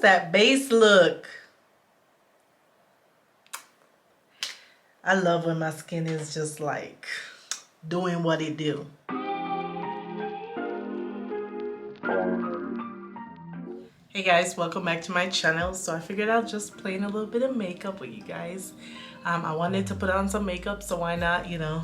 that base look? I love when my skin is just like doing what it do. Hey guys, welcome back to my channel. So I figured I'll just play in a little bit of makeup with you guys. I wanted to put on some makeup, so why not, you know,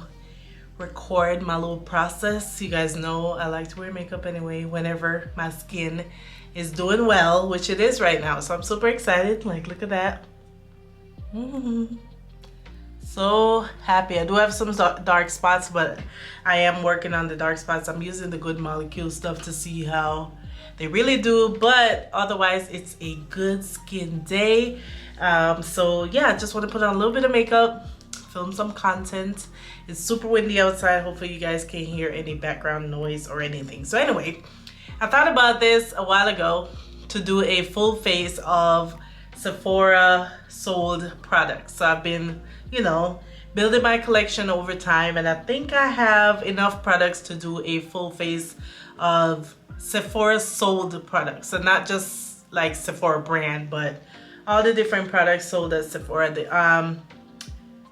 record my little process. You guys know I like to wear makeup anyway whenever my skin is doing well, which it is right now. So I'm super excited. Like, look at that. So happy. I do have some dark spots, but I am working on the dark spots. I'm using the Good Molecule stuff to see how they really do, but otherwise it's a good skin day. So yeah, I just want to put on a little bit of makeup, film some content. It's super windy outside. Hopefully you guys can't hear any background noise or anything. So anyway, I thought about this a while ago to do a full face of Sephora sold products. So I've been, you know, building my collection over time, and I think I have enough products to do a full face of Sephora sold products. So not just like Sephora brand, but all the different products sold at Sephora.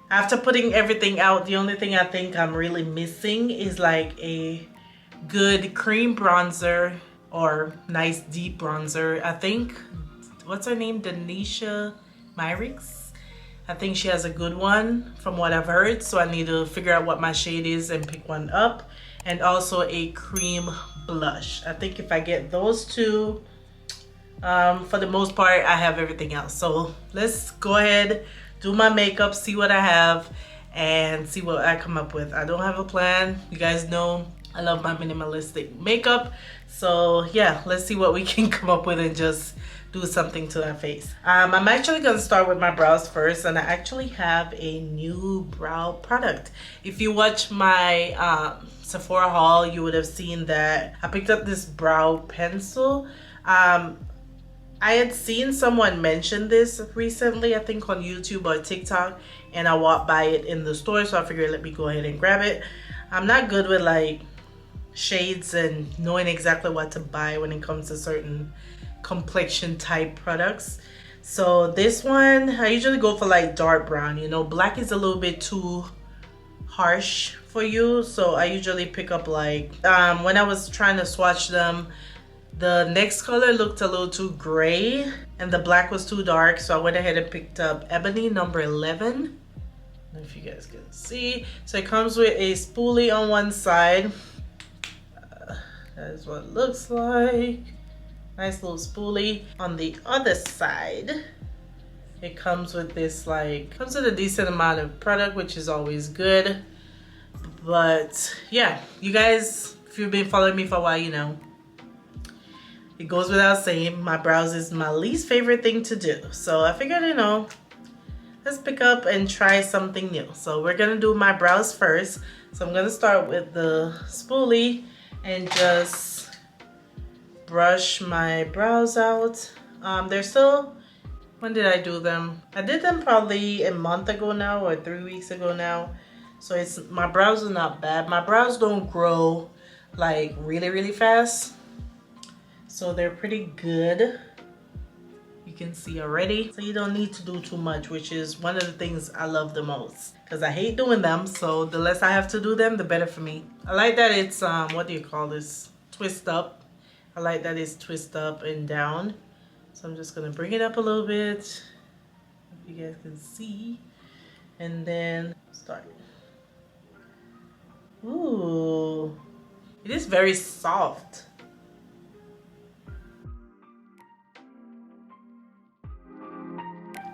After putting everything out, the only thing I think I'm really missing is like a good cream bronzer or nice deep bronzer. I think, what's her name? Denisha Myricks. I think she has a good one from what I've heard. So I need to figure out what my shade is and pick one up. And also a cream blush. I think if I get those two, for the most part, I have everything else. So let's go ahead, do my makeup, see what I have, and see what I come up with. I don't have a plan. You guys know I love my minimalistic makeup. So yeah, let's see what we can come up with and just do something to our face. I'm actually gonna start with my brows first, and I actually have a new brow product. If you watch my Sephora haul, you would have seen that I picked up this brow pencil. I had seen someone mention this recently, I think on YouTube or TikTok, and I walked by it in the store, so I figured let me go ahead and grab it. I'm not good with like shades and knowing exactly what to buy when it comes to certain complexion type products. So this one, I usually go for like dark brown. You know, black is a little bit too harsh for you, so I usually pick up like when I was trying to swatch them, the next color looked a little too gray and the black was too dark, so I went ahead and picked up Ebony number 11. I don't know if you guys can see. So it comes with a spoolie on one side. That is what it looks like. Nice little spoolie. On the other side, it comes with this comes with a decent amount of product, which is always good. But yeah, you guys, if you've been following me for a while, you know, it goes without saying, my brows is my least favorite thing to do. So I figured, you know, let's pick up and try something new. So we're gonna do my brows first. So I'm gonna start with the spoolie and just brush my brows out. They're still, when did I do them? I did them probably a month ago now or 3 weeks ago now. So it's, my brows are not bad. My brows don't grow like really fast. So they're pretty good. You can see already. So you don't need to do too much, which is one of the things I love the most, because I hate doing them. So the less I have to do them, the better for me. I like that it's, what do you call this? Twist up. I like that it's twist up and down. So I'm just gonna bring it up a little bit, if you guys can see, and then start. Ooh, it is very soft.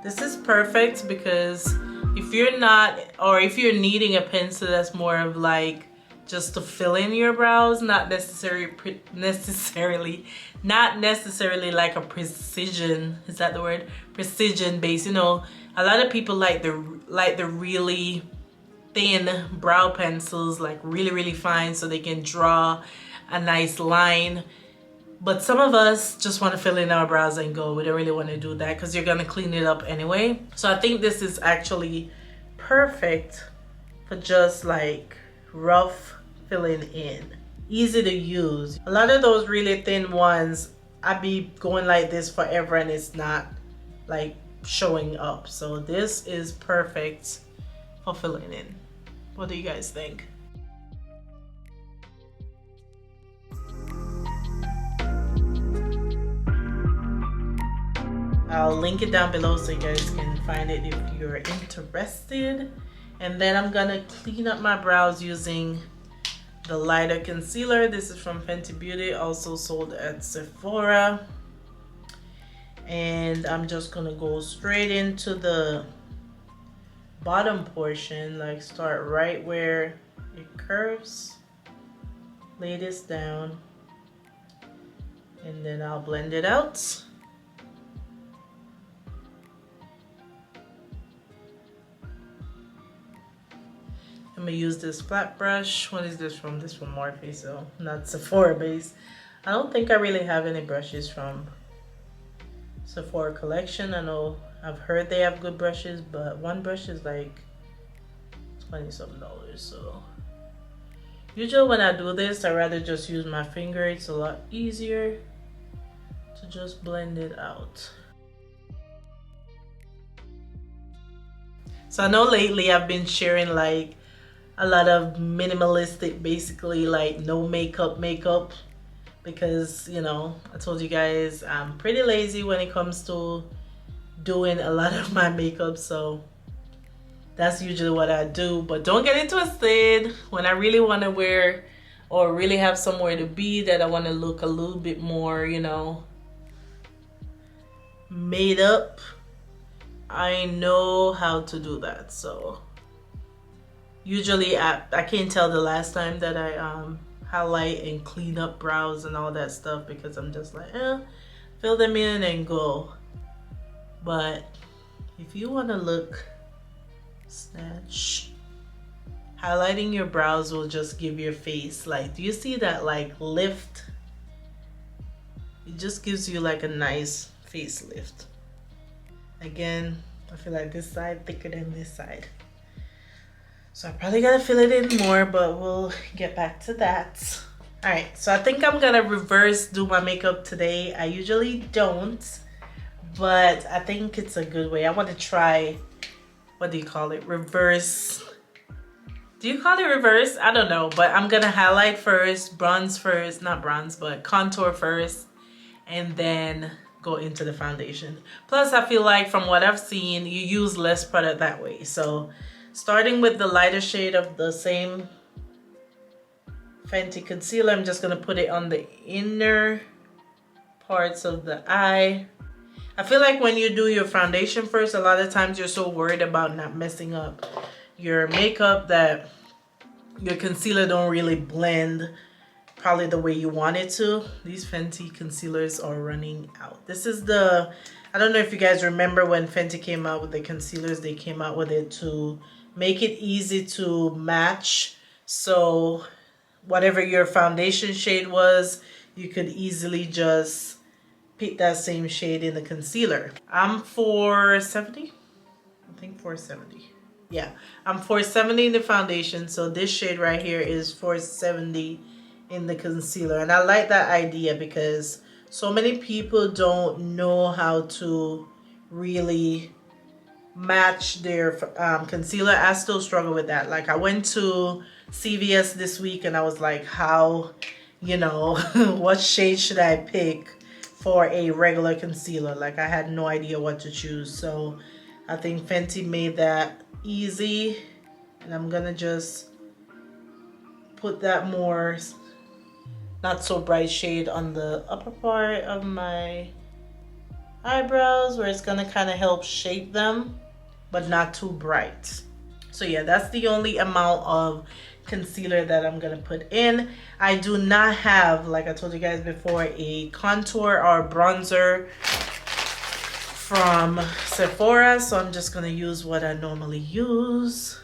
This is perfect because if you're not, or if you're needing a pencil that's more of like just to fill in your brows, not necessarily like a precision, is that the word? Precision base. You know, a lot of people like the really thin brow pencils, like really fine, so they can draw a nice line. But some of us just want to fill in our brows and go. We don't really want to do that because you're gonna clean it up anyway. So I think this is actually perfect for just like rough filling in. Easy to use. A lot of those really thin ones I be going like this forever and it's not like showing up. So this is perfect for filling in. What do you guys think? I'll link it down below so you guys can find it if you're interested. And then I'm gonna clean up my brows using the lighter concealer. This is from Fenty Beauty, also sold at Sephora. And I'm just gonna go straight into the bottom portion, like start right where it curves, lay this down, and then I'll blend it out. I'm gonna use this flat brush. What is this from? This from Morphe, so not Sephora base. I don't think I really have any brushes from Sephora collection. I know I've heard they have good brushes, but one brush is like $20-something. So usually when I do this, I rather just use my finger. It's a lot easier to just blend it out. So I know lately I've been sharing like a lot of minimalistic, basically like no makeup because, you know, I told you guys I'm pretty lazy when it comes to doing a lot of my makeup, so that's usually what I do. But don't get it twisted. When I really want to wear or really have somewhere to be that I want to look a little bit more, you know, made up, I know how to do that. So usually I can't tell the last time that I highlight and clean up brows and all that stuff, because I'm just like, fill them in and go. But if you want to look snatch, highlighting your brows will just give your face, like, do you see that like lift? It just gives you like a nice facelift. Again, I feel like this side thicker than this side, so I probably gotta fill it in more, but we'll get back to that. All right, so I think I'm gonna reverse do my makeup today. I usually don't, but I think it's a good way. I want to try, what do you call it? Reverse. Do you call it reverse? I don't know, but I'm gonna highlight first, bronze first, not bronze, but contour first, and then go into the foundation. Plus, I feel like from what I've seen, you use less product that way. So starting with the lighter shade of the same Fenty concealer, I'm just gonna put it on the inner parts of the eye. I feel like when you do your foundation first, a lot of times you're so worried about not messing up your makeup that your concealer don't really blend probably the way you want it to. These Fenty concealers are running out. This is the, I don't know if you guys remember when Fenty came out with the concealers, they came out with it to make it easy to match. So whatever your foundation shade was, you could easily just pick that same shade in the concealer. I'm 470, I think 470. Yeah, I'm 470 in the foundation, so this shade right here is 470 in the concealer. And I like that idea because so many people don't know how to really match their concealer. I still struggle with that. Like, I went to CVS this week and I was like, how, you know, what shade should I pick for a regular concealer? Like, I had no idea what to choose. So I think Fenty made that easy, and I'm gonna just put that more not so bright shade on the upper part of my eyebrows, where it's gonna kind of help shape them, but not too bright. So yeah, that's the only amount of concealer that I'm gonna put in. I do not have, like I told you guys before, a contour or bronzer from Sephora, so I'm just gonna use what I normally use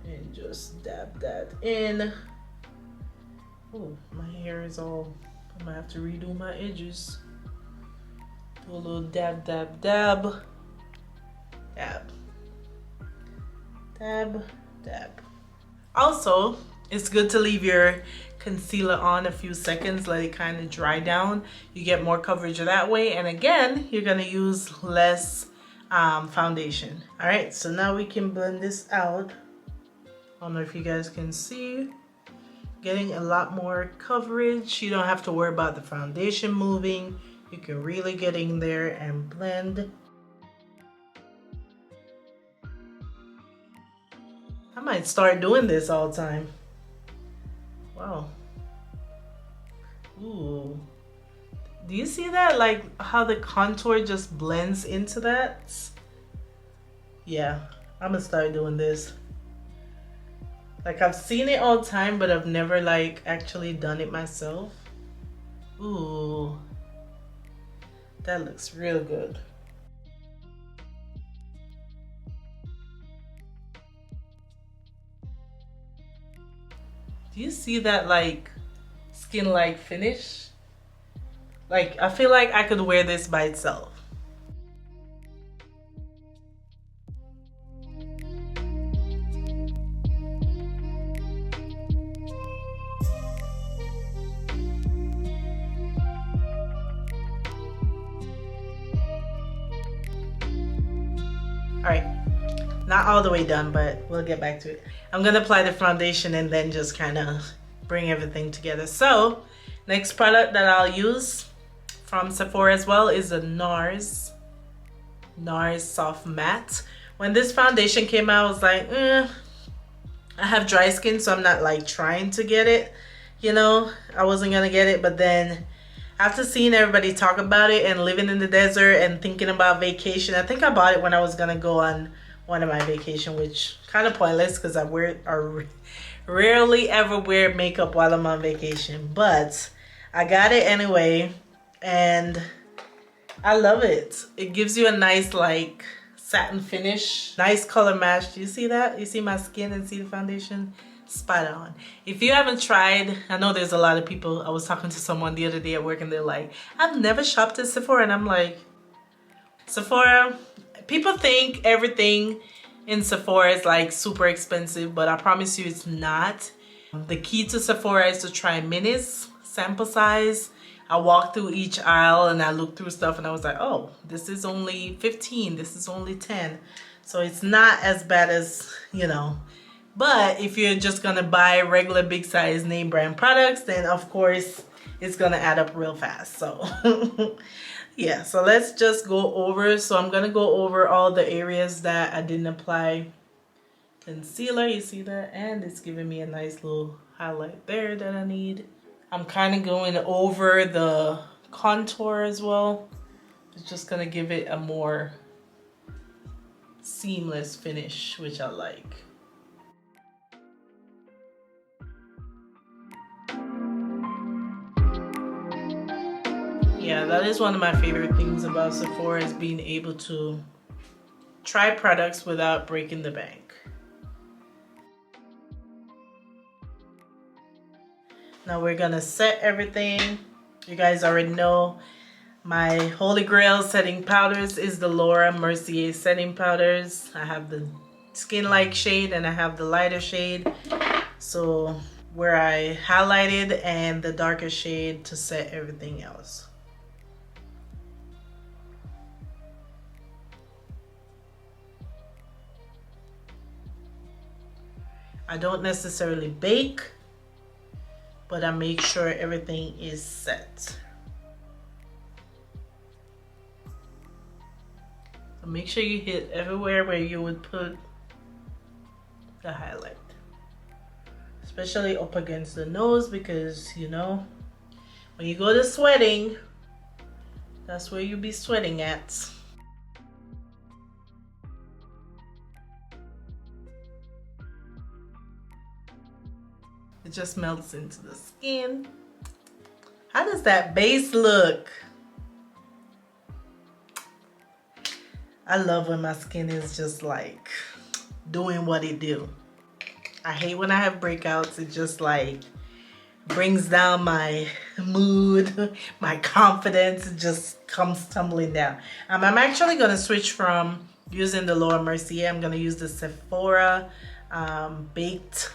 and just dab that in. Oh, my hair is all, I'm gonna have to redo my edges. Do a little dab, dab, dab, dab, dab, dab. Also, it's good to leave your concealer on a few seconds, let it kind of dry down. You get more coverage that way, and again, you're gonna use less foundation. All right, so now we can blend this out. I don't know if you guys can see, getting a lot more coverage. You don't have to worry about the foundation moving. You can really get in there and blend. I might start doing this all the time. Wow. Ooh. Do you see that? Like how the contour just blends into that? Yeah, I'm gonna start doing this. Like I've seen it all the time, but I've never like actually done it myself. Ooh. That looks real good. Do you see that like skin-like finish? Like I feel like I could wear this by itself. All right, not all the way done, but we'll get back to it. I'm gonna apply the foundation and then just kind of bring everything together. So next product that I'll use from Sephora as well is the NARS Soft Matte. When this foundation came out, I was like, I have dry skin, so I'm not like trying to get it, you know. I wasn't gonna get it, but then after seeing everybody talk about it and living in the desert and thinking about vacation, I think I bought it when I was gonna go on one of my vacation, which kind of pointless because I rarely ever wear makeup while I'm on vacation. But I got it anyway, and I love it. It gives you a nice like satin finish, nice color match. Do you see that? You see my skin and see the foundation? Spot on. If you haven't tried, I know there's a lot of people. I was talking to someone the other day at work and they're like, I've never shopped at Sephora. And I'm like, Sephora, people think everything in Sephora is like super expensive, but I promise you it's not. The key to Sephora is to try minis, sample size. I walked through each aisle and I looked through stuff and I was like, oh, this is only 15, this is only 10. So it's not as bad as, you know. But if you're just gonna buy regular big size name brand products, then of course it's gonna add up real fast. So yeah, so let's just go over. So I'm gonna go over all the areas that I didn't apply concealer. You see that? And it's giving me a nice little highlight there that I need. I'm kind of going over the contour as well. It's just gonna give it a more seamless finish, which I like. Yeah, that is one of my favorite things about Sephora, is being able to try products without breaking the bank. Now we're gonna set everything. You guys already know my holy grail setting powders is the Laura Mercier setting powders. I have the skin-like shade and I have the lighter shade. So where I highlighted and the darker shade to set everything else. I don't necessarily bake, but I make sure everything is set. So make sure you hit everywhere where you would put the highlight. Especially up against the nose, because you know, when you go to sweating, that's where you'll be sweating at. It just melts into the skin. How does that base look? I love when my skin is just like doing what it do. I hate when I have breakouts. It just like brings down my mood, my confidence. It just comes tumbling down. I'm actually gonna switch from using the Laura Mercier. I'm gonna use the Sephora Baked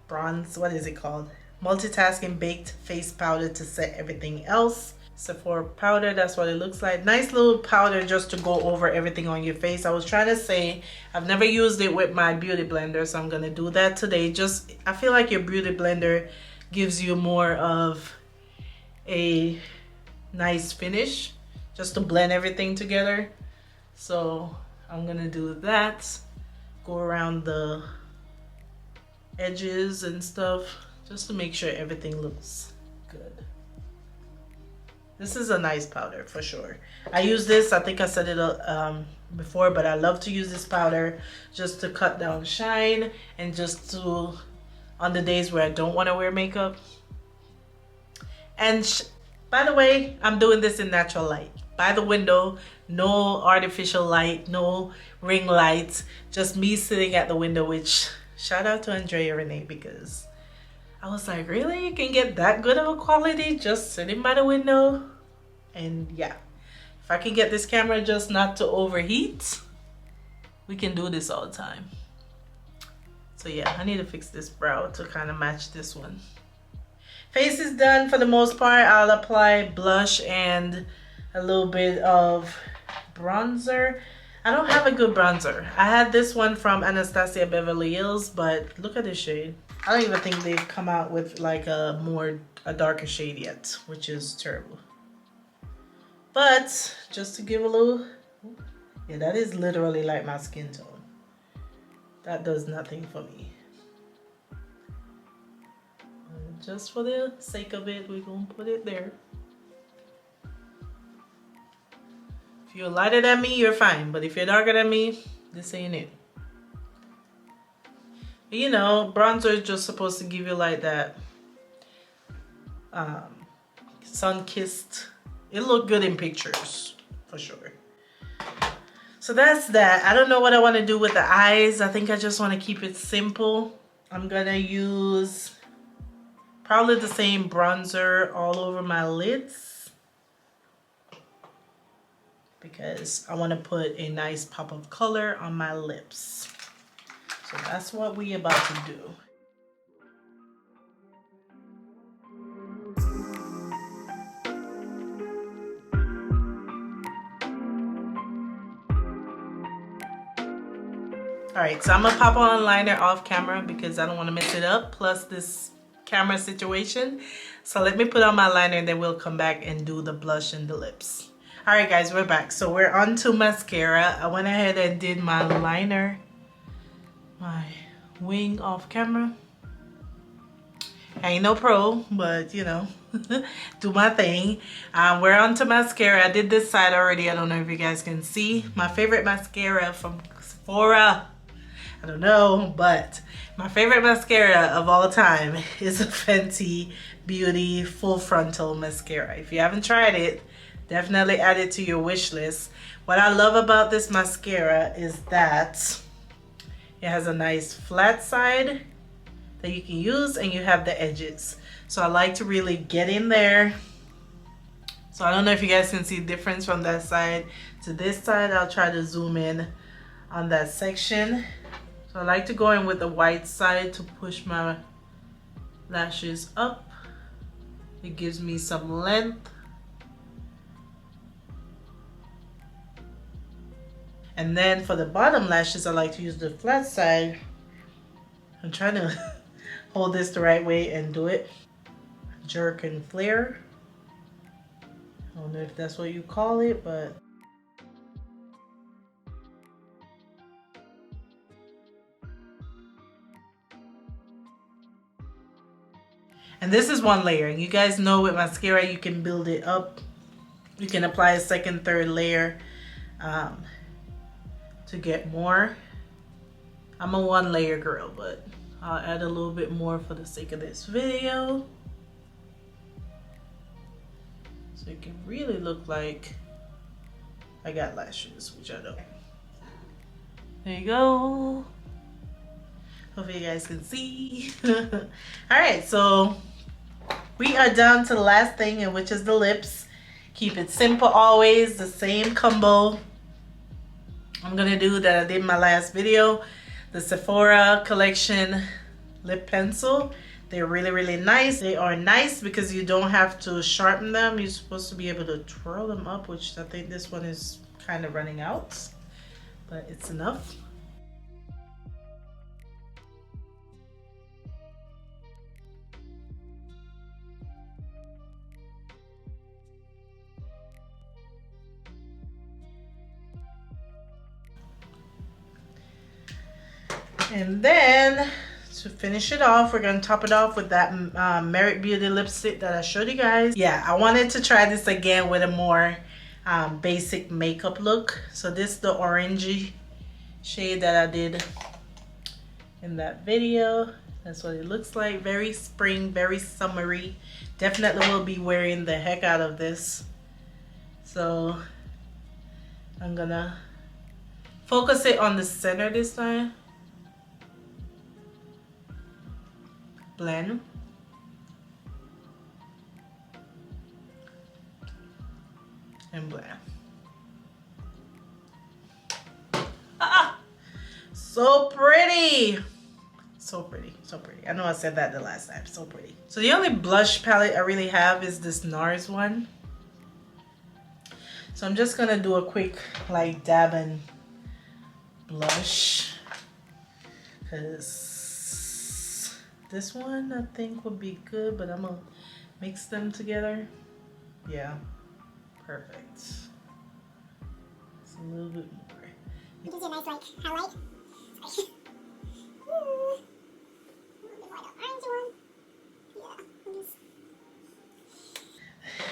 Bronze, what is it called? multitasking baked face powder to set everything else. Sephora powder, that's what it looks like. Nice little powder just to go over everything on your face. I was trying to say I've never used it with my beauty blender, so I'm gonna do that today. Just, I feel like your beauty blender gives you more of a nice finish just to blend everything together. So I'm gonna do that, go around the edges and stuff just to make sure everything looks good. This is a nice powder for sure. I use this, I think I said it before, but I love to use this powder just to cut down shine and just to, on the days where I don't want to wear makeup. And by the way, I'm doing this in natural light. By the window, no artificial light, no ring lights, just me sitting at the window, which shout out to Andrea Renee, because I was like, really? You can get that good of a quality just sitting by the window? And yeah, if I can get this camera just not to overheat, we can do this all the time. So yeah, I need to fix this brow to kind of match this one. Face is done for the most part. I'll apply blush and a little bit of bronzer. I don't have a good bronzer. I had this one from Anastasia Beverly Hills, but look at this shade. I don't even think they've come out with like a darker shade yet, which is terrible. But just to give a little, yeah, that is literally like my skin tone. That does nothing for me. Just for the sake of it, we're gonna put it there. If you're lighter than me, you're fine. But if you're darker than me, this ain't it. You know, bronzer is just supposed to give you like that sun-kissed. It looked good in pictures, for sure. So that's that. I don't know what I want to do with the eyes. I think I just want to keep it simple. I'm gonna use probably the same bronzer all over my lids, because I want to put a nice pop of color on my lips. So that's what we about to do. All right, so I'm gonna pop on liner off camera because I don't want to mess it up, plus this camera situation. So let me put on my liner and then we'll come back and do the blush and the lips. All right guys, we're back. So we're on to mascara. I went ahead and did my liner, my wing off camera. I ain't no pro, but you know, do my thing. We're on to mascara. I did this side already. I don't know if you guys can see. My favorite mascara from Sephora. I don't know, but my favorite mascara of all time is a Fenty Beauty Full Frontal Mascara. If you haven't tried it, definitely add it to your wish list. What I love about this mascara is that it has a nice flat side that you can use, and you have the edges. So I like to really get in there. So I don't know if you guys can see the difference from that side to this side. I'll try to zoom in on that section. So I like to go in with the white side to push my lashes up. It gives me some length. And then for the bottom lashes, I like to use the flat side. I'm trying to hold this the right way and do it. Jerk and flare. I don't know if that's what you call it, but and this is one layer. You guys know with mascara you can build it up. You can apply a second, third layer to get more. I'm a one layer girl, but I'll add a little bit more for the sake of this video. So it can really look like I got lashes, which I don't. There you go. Hopefully you guys can see. All right, so we are down to the last thing, and which is the lips. Keep it simple always, the same combo I'm gonna do that I did in my last video. The Sephora collection lip pencil. They're really, really nice. They are nice because you don't have to sharpen them. You're supposed to be able to twirl them up, which I think this one is kind of running out, but it's enough. And then to finish it off, we're gonna top it off with that Merit Beauty lipstick that I showed you guys. Yeah, I wanted to try this again with a more basic makeup look. So this is the orangey shade that I did in that video. That's what it looks like. Very spring, very summery. Definitely will be wearing the heck out of this. So I'm gonna focus it on the center this time. Blend. And blend. Ah! So pretty. So pretty, so pretty. I know I said that the last time. So pretty. So the only blush palette I really have is this NARS one. So I'm just gonna do a quick like dab and blush, because this one I think would be good, but I'm gonna mix them together. Yeah, perfect. Just a little bit more. You can see a nice like highlight.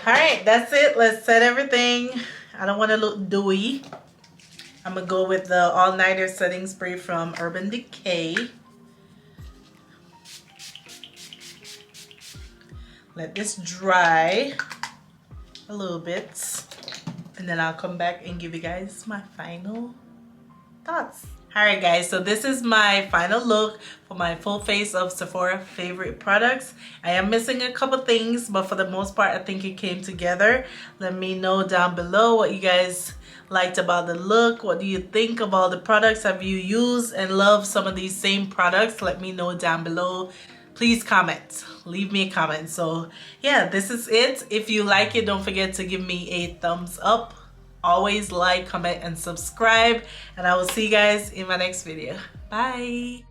All right, that's it. Let's set everything. I don't want to look dewy. I'm gonna go with the all-nighter setting spray from Urban Decay. Let this dry a little bit, and then I'll come back and give you guys my final thoughts. Alright guys, so this is my final look for my full face of Sephora favorite products. I am missing a couple things, but for the most part I think it came together. Let me know down below what you guys liked about the look. What do you think of all the products? Have you used and loved some of these same products? Let me know down below. Please comment. Leave me a comment. So yeah, this is it. If you like it, don't forget to give me a thumbs up. Always like, comment, and subscribe. And I will see you guys in my next video. Bye.